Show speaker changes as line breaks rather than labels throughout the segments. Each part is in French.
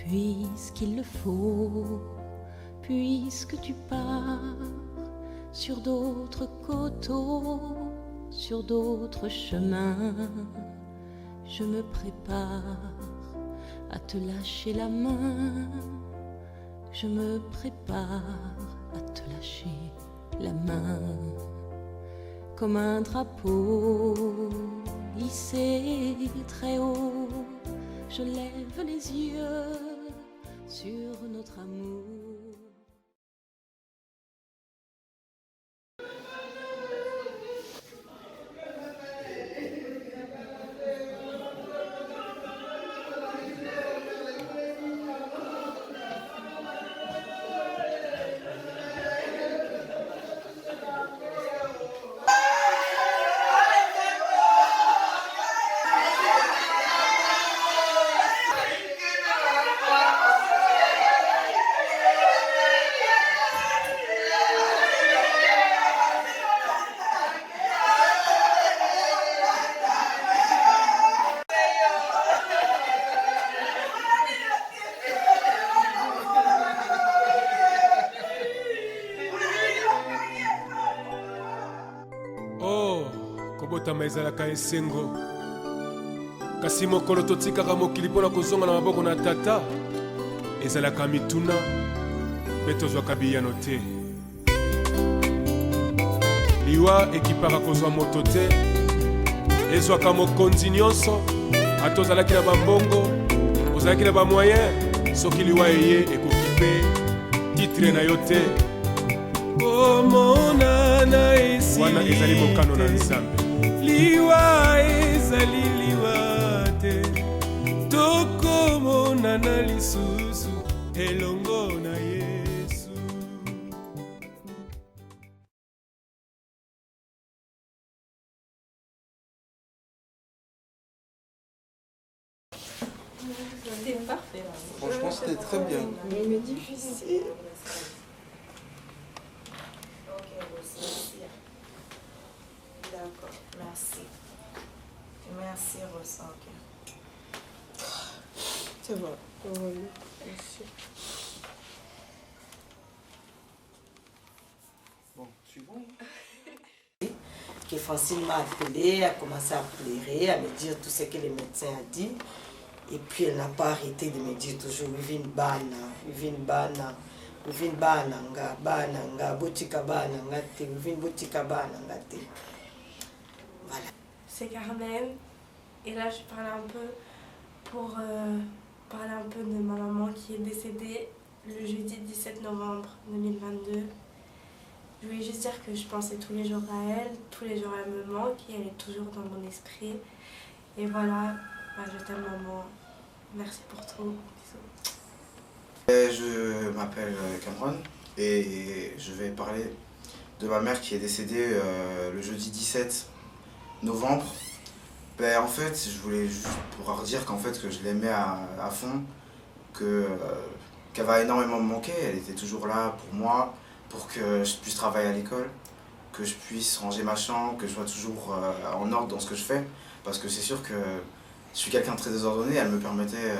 puisqu'il le faut, puisque tu pars sur d'autres coteaux, sur d'autres chemins, je me prépare à te lâcher la main, je me prépare à te lâcher la main, comme un drapeau hissé très haut, je lève les yeux sur notre amour.
kobotama ezalaka esengo kasi mokolo totikaka mokili mpona kozonga na maboko na tata ezalaka mituna mpe tozwaka biyano te liwa ekipaka kozwa moto te ezwaka mokonzi nyonso ata ozalaki na bambongo ozalaki na bamoyen soki liwa eye ekoki mpe titre na yo te omonana esi wana ezali mokano na nzambe liwa ezali liwa te tokomonana lisusu elongo na Yesu.
C'était parfait.
Franchement, c'était très bien.
Mais difficile.
D'accord, merci. Merci, Rosa. Okay.
C'est bon. Oui, merci.
Bon, suivant.
Que Francine m'a appelée, a commencé à pleurer, à me dire tout ce que le médecin a dit. Et puis elle n'a pas arrêté de me dire toujours Vivine Bana, Botika Bana, Vivine Botika Bana. Voilà.
C'est Carmen. Et là, je parle un peu pour parler un peu de ma maman qui est décédée le jeudi 17 novembre 2022. Je voulais juste dire que je pensais tous les jours à elle, tous les jours elle me manque et elle est toujours dans mon esprit. Et voilà, je t'aime maman. Merci pour tout. Bisous.
Je m'appelle Cameron et je vais parler de ma mère qui est décédée le jeudi 17 novembre. En fait, je voulais juste pouvoir dire qu'en fait que je l'aimais à fond, qu'elle va énormément me manquer. Elle était toujours là pour moi, pour que je puisse travailler à l'école, que je puisse ranger ma chambre, que je sois toujours en ordre dans ce que je fais. Parce que c'est sûr que je suis quelqu'un de très désordonné, elle me permettait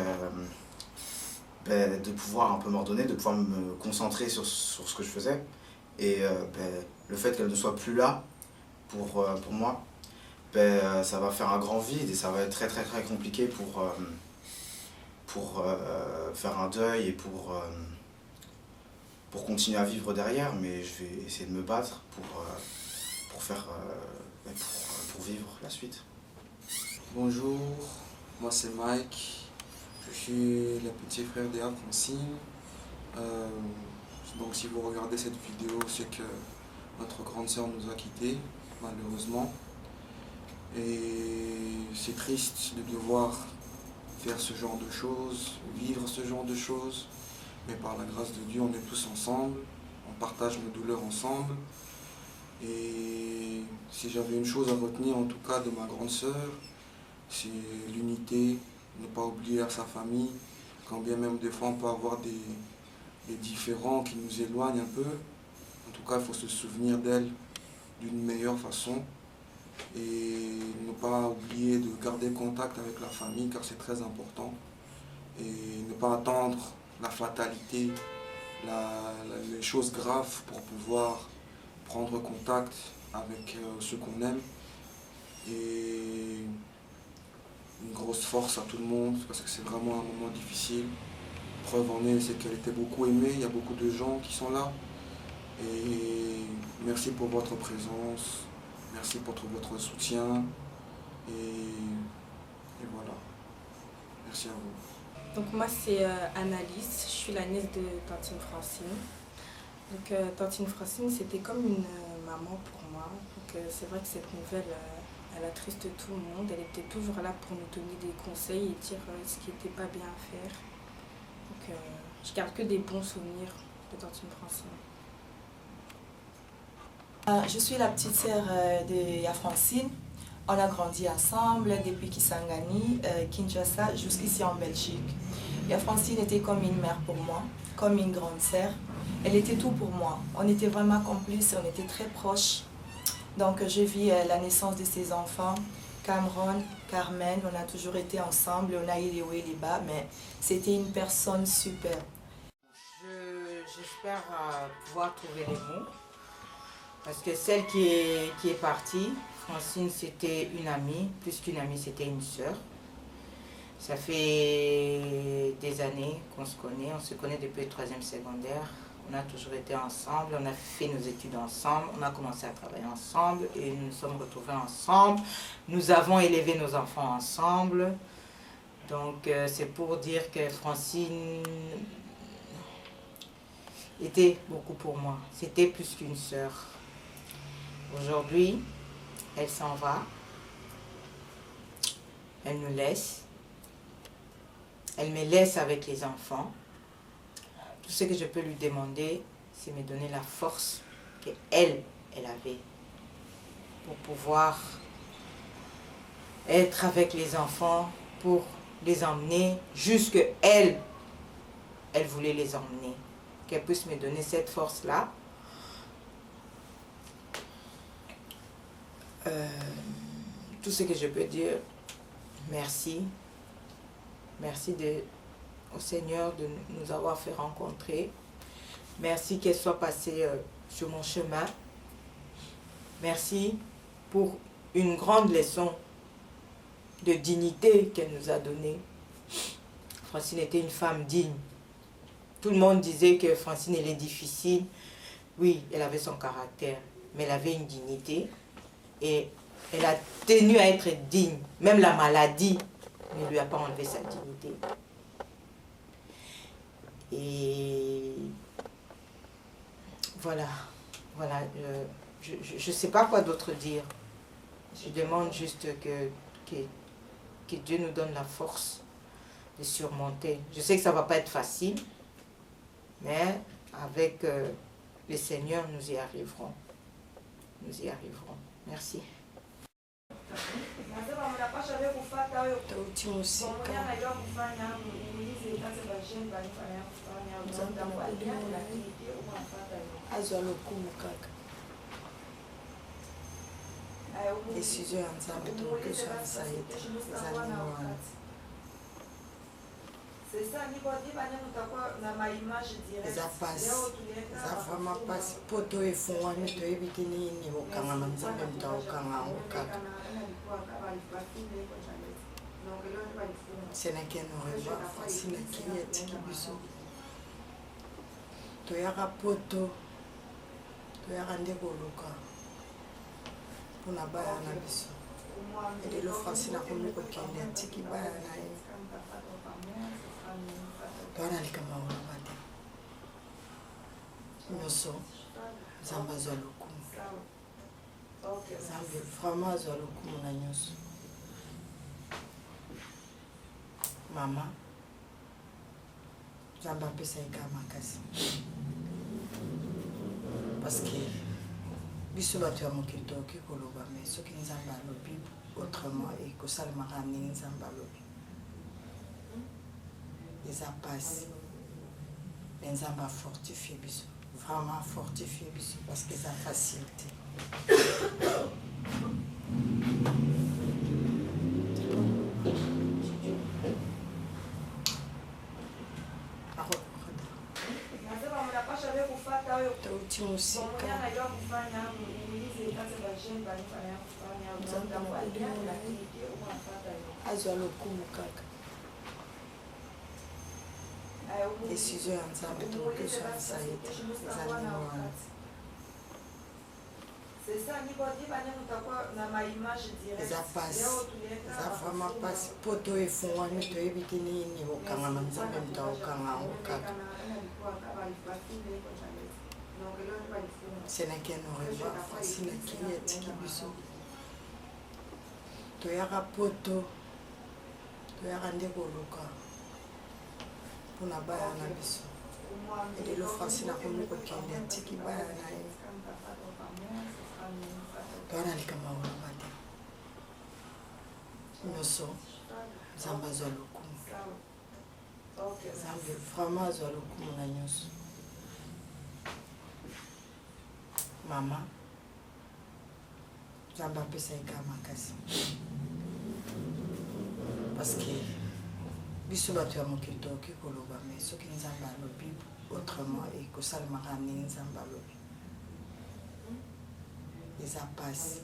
de pouvoir un peu m'ordonner, de pouvoir me concentrer sur ce que je faisais. Et le fait qu'elle ne soit plus là pour moi, ça va faire un grand vide et ça va être très très très compliqué pour faire un deuil et pour continuer à vivre derrière, mais je vais essayer de me battre pour vivre la suite.
Bonjour, moi c'est Mike, je suis le petit frère d'Ea Francine. Donc si vous regardez cette vidéo, c'est que notre grande sœur nous a quittés, malheureusement. Et c'est triste de devoir faire ce genre de choses, vivre ce genre de choses. Mais par la grâce de Dieu, on est tous ensemble, on partage nos douleurs ensemble. Et si j'avais une chose à retenir en tout cas de ma grande sœur, c'est l'unité, ne pas oublier sa famille, quand bien même des fois on peut avoir des différends qui nous éloignent un peu. En tout cas, il faut se souvenir d'elle d'une meilleure façon et ne pas oublier de garder contact avec la famille car c'est très important. et ne pas attendre la fatalité, les choses graves pour pouvoir prendre contact avec ceux qu'on aime. Et une grosse force à tout le monde parce que c'est vraiment un moment difficile. Preuve en est, c'est qu'elle était beaucoup aimée, il y a beaucoup de gens qui sont là. Et merci pour votre présence, merci pour votre soutien. Et voilà. Merci à vous.
Donc moi c'est Annalise, je suis la nièce de Tantine Francine. Donc Tantine Francine c'était comme une maman pour moi. Donc c'est vrai que cette nouvelle elle attriste tout le monde. Elle était toujours là pour nous donner des conseils et dire ce qui n'était pas bien à faire. Donc je garde que des bons souvenirs de Tantine Francine.
Je suis la petite sœur de Yafrancine. On a grandi ensemble depuis Kisangani, Kinshasa, jusqu'ici en Belgique. Yafrancine était comme une mère pour moi, comme une grande sœur. Elle était tout pour moi. On était vraiment complices, on était très proches. Donc je vis la naissance de ses enfants, Cameron, Carmen. On a toujours été ensemble, on a eu les hauts et les bas, mais c'était une personne super.
J'espère pouvoir trouver les mots. Parce que celle qui est partie, Francine, c'était une amie, plus qu'une amie, c'était une sœur. Ça fait des années qu'on se connaît, on se connaît depuis le 3e secondaire. On a toujours été ensemble, on a fait nos études ensemble, on a commencé à travailler ensemble et nous nous sommes retrouvés ensemble. Nous avons élevé nos enfants ensemble. Donc c'est pour dire que Francine était beaucoup pour moi. C'était plus qu'une sœur. Aujourd'hui, elle s'en va. Elle nous laisse. Elle me laisse avec les enfants. Tout ce que je peux lui demander, c'est me donner la force qu'elle avait pour pouvoir être avec les enfants, pour les emmener jusque elle voulait les emmener. Qu'elle puisse me donner cette force-là. Tout ce que je peux dire, merci. Merci au Seigneur de nous avoir fait rencontrer. Merci qu'elle soit passée sur mon chemin. Merci pour une grande leçon de dignité qu'elle nous a donnée. Francine était une femme digne. Tout le monde disait que Francine, elle est difficile. Oui, elle avait son caractère, mais elle avait une dignité. Et elle a tenu à être digne. Même la maladie ne lui a pas enlevé sa dignité. Et voilà, je ne sais pas quoi d'autre dire. Je demande juste que Dieu nous donne la force de surmonter. Je sais que ça ne va pas être facile, mais avec le Seigneur, nous y arriverons. Nous y arriverons. Merci.
Décision ya Nzambe tokokezwanisa ete ezali wana eza pasi eza vraiment pasi mpo to efungwami toyebi te nini okangama Nzambe moto akokanga yango kaka ce n'est qu'un au revoir Francine akili atiki biso toyaka poto toyaka nde koluka mpona baya na biso elelo Francine akomi kokende atiki baya na ye towana likama oloba te nyonso Nzambe azwa lokumu Nzambe vraiment azwa lokumu na nyonso mama Nzambe apesa ye kaka makasi parce que biso bato ya mokili tokoki koloba mais soki Nzambe alobi autrement ekosalemaka ndenge Nzambe alobi eza pasi mais Nzambe afortifie biso vraiment afortifie biso parce que eza facile te
musika azwa lokumu kaka décision ya nzambe tokokezwanisa ye te ezali wana eza pasi eza vraiment pasi mpo to efungwami toyebi te nini okanga na nzambe moto akokanga yango kaka senake noreva fasilaki atiki biso toyaka poto toyaka nde koluka mpona baya na biso elelo francine akomi kokende atiki baya na ye towana likama oloba te nyonso nzambe azwa lokumu nzambe vraiment azwa lokumu na nyonso mama nzambe apesa eka makasi parceke biso bato ya mokili tokoki koloba me soki nzambe alobi autrement ekosalemaka ndenge nzambe alobi eza pasi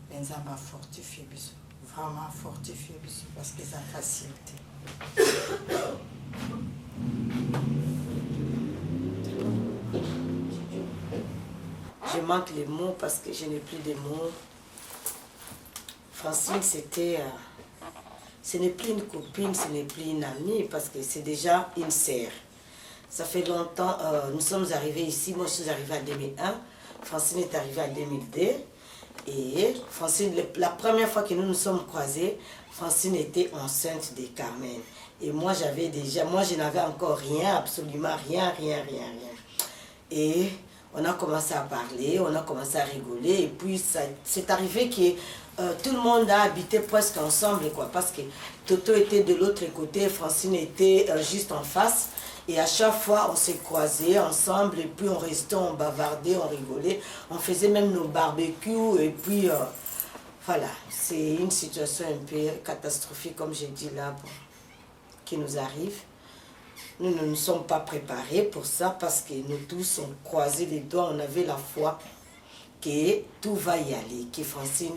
me nzambe afortifie biso vraiment afortifie biso parceke eza facile te je manque les mots parce que je n'ai plus de mots. Francine, c'était... ce n'est plus une copine, ce n'est plus une amie, parce que c'est déjà une sœur. Ça fait longtemps, nous sommes arrivés ici, moi je suis arrivée en 2001, Francine est arrivée en 2002, et Francine, la première fois que nous nous sommes croisés, Francine était enceinte de Carmen. Et moi j'avais déjà, moi je n'avais encore rien, absolument rien. Et on a commencé à parler, on a commencé à rigoler, et puis c'est arrivé que tout le monde a habité presque ensemble, quoi, parce que Toto était de l'autre côté, Francine était juste en face, et à chaque fois on s'est croisés ensemble, et puis on restait, on bavardait, on rigolait, on faisait même nos barbecues, et puis voilà, c'est une situation un peu catastrophique, comme j'ai dit là, bon, qui nous arrive. Nous ne nous sommes pas préparés pour ça parce que nous tous on croisé les doigts, on avait la foi que tout va y aller, que Francine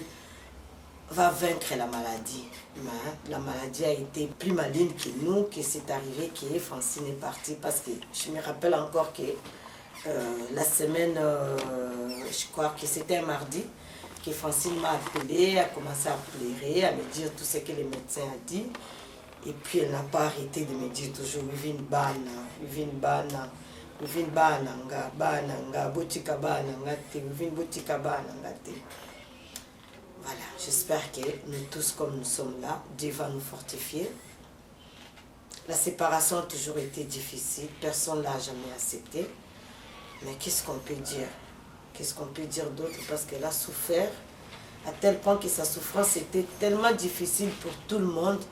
va vaincre la maladie. Mais la maladie a été plus maligne que nous, que c'est arrivé que Francine est partie parce que je me rappelle encore que la semaine, je crois que c'était un mardi, que Francine m'a appelé, a commencé à pleurer, à me dire tout ce que le médecin a dit. Et puis elle n'a pas arrêté de me dire toujours Voilà, j'espère que nous tous comme nous sommes là, Dieu va nous fortifier. La séparation a toujours été difficile, personne ne l'a jamais accepté. Mais qu'est-ce qu'on peut dire? Qu'est-ce qu'on peut dire d'autre? Parce qu'elle a souffert à tel point que sa souffrance était tellement difficile pour tout le monde.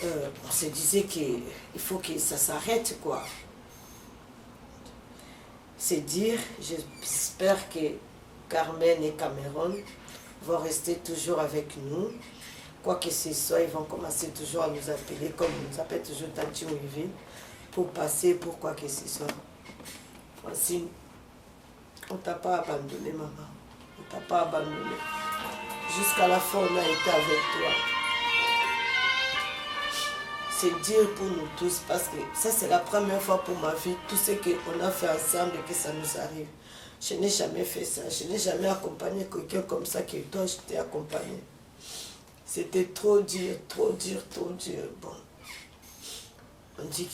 On se disait qu'il faut que ça s'arrête, quoi. C'est dire, j'espère que Carmen et Cameron vont rester toujours avec nous. Quoi que ce soit, ils vont commencer toujours à nous appeler, comme on nous appelle toujours Tati Ouivi, pour passer, pour quoi que ce soit. Francine, on ne t'a pas abandonné, maman. On ne t'a pas abandonné. Jusqu'à la fin, on a été avec toi. C'est dire pour nous tous, parce que ça c'est la première fois pour ma vie, tout ce qu'on a fait ensemble et que ça nous arrive. Je n'ai jamais fait ça, je n'ai jamais accompagné quelqu'un comme ça que toi je t'ai accompagné. C'était trop dur. Bon, on dit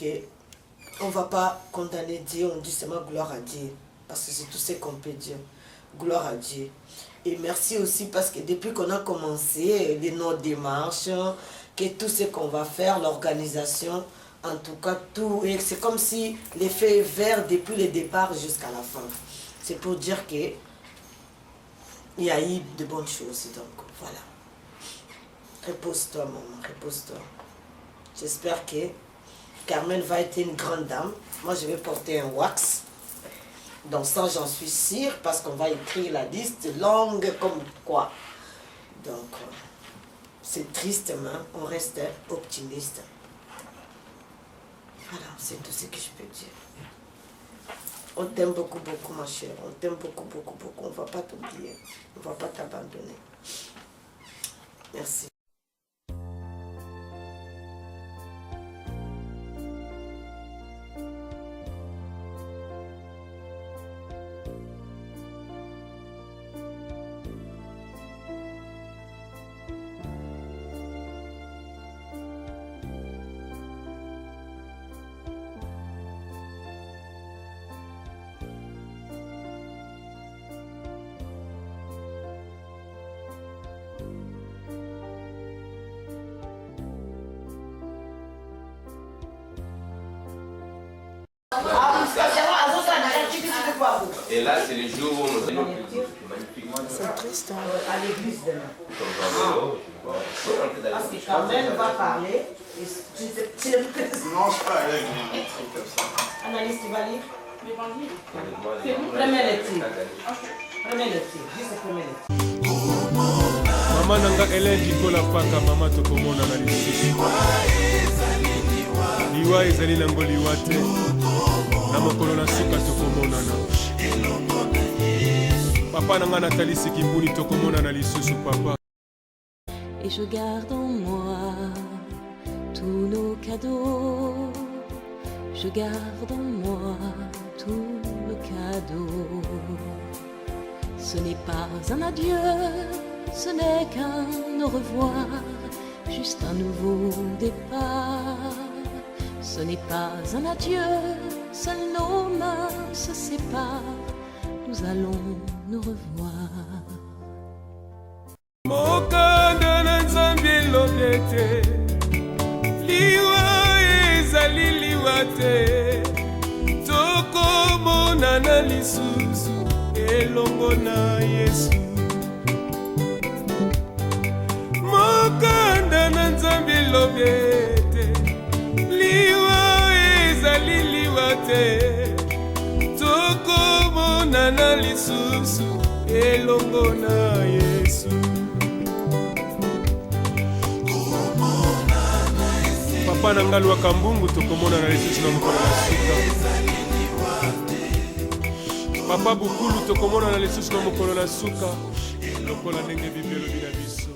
qu'on ne va pas condamner Dieu, on dit seulement gloire à Dieu, parce que c'est tout ce qu'on peut dire, gloire à Dieu. Et merci aussi parce que depuis qu'on a commencé, nos démarches, que tout ce qu'on va faire, l'organisation, en tout cas tout, et c'est comme si l'effet est vert depuis le départ jusqu'à la fin. C'est pour dire qu'il y a eu de bonnes choses, donc voilà. Repose-toi maman, repose-toi. J'espère que Carmen va être une grande dame. Moi je vais porter un wax. Donc ça j'en suis sûre parce qu'on va écrire la liste longue comme quoi. Donc... c'est triste, mais on reste optimiste. Voilà, c'est tout ce que je peux dire. On t'aime beaucoup, beaucoup, ma chère. On t'aime beaucoup, beaucoup, beaucoup. On ne va pas t'oublier. On ne va pas t'abandonner. Merci.
Et là, c'est les jours où on nous dit
C'est triste. Hein.
À l'église demain. Parce que Carmen va parler.
Non, je pas avec un truc comme ça.
Analyse, tu vas lire Premier lecture. Premier lecture. Juste premier lecture.
Mama nanga Hélène Jikola Paka, mama tokomona na lisusu. Liwa ezali nango liwa te. Na mokolo na suka tokomonana. Papa nanga Nathalie Sikibuni tokomona na lisusu papa.
Et je garde en moi tous nos cadeaux. Je garde en moi tous nos cadeaux. Ce n'est pas un adieu, ce n'est qu'un au revoir, juste un nouveau départ. Ce n'est pas un adieu, seules nos mains se séparent. Nous allons nous revoir.
Mokanda na Nzambe lobete, liwa ezali liwa te, tokomona na lisusu elongo na Yesu. Mokanda na Nzambe lobete, liwa ezali liwa te, tokomona na lisusu elongo na Yesu. Papa nanga lwaka mbungu tokomona na lisusu na mokolo na suka. Papa bukulu tokomona na lisusu na mokolo na suka. Lokola ndenge Biblia elobi na biso.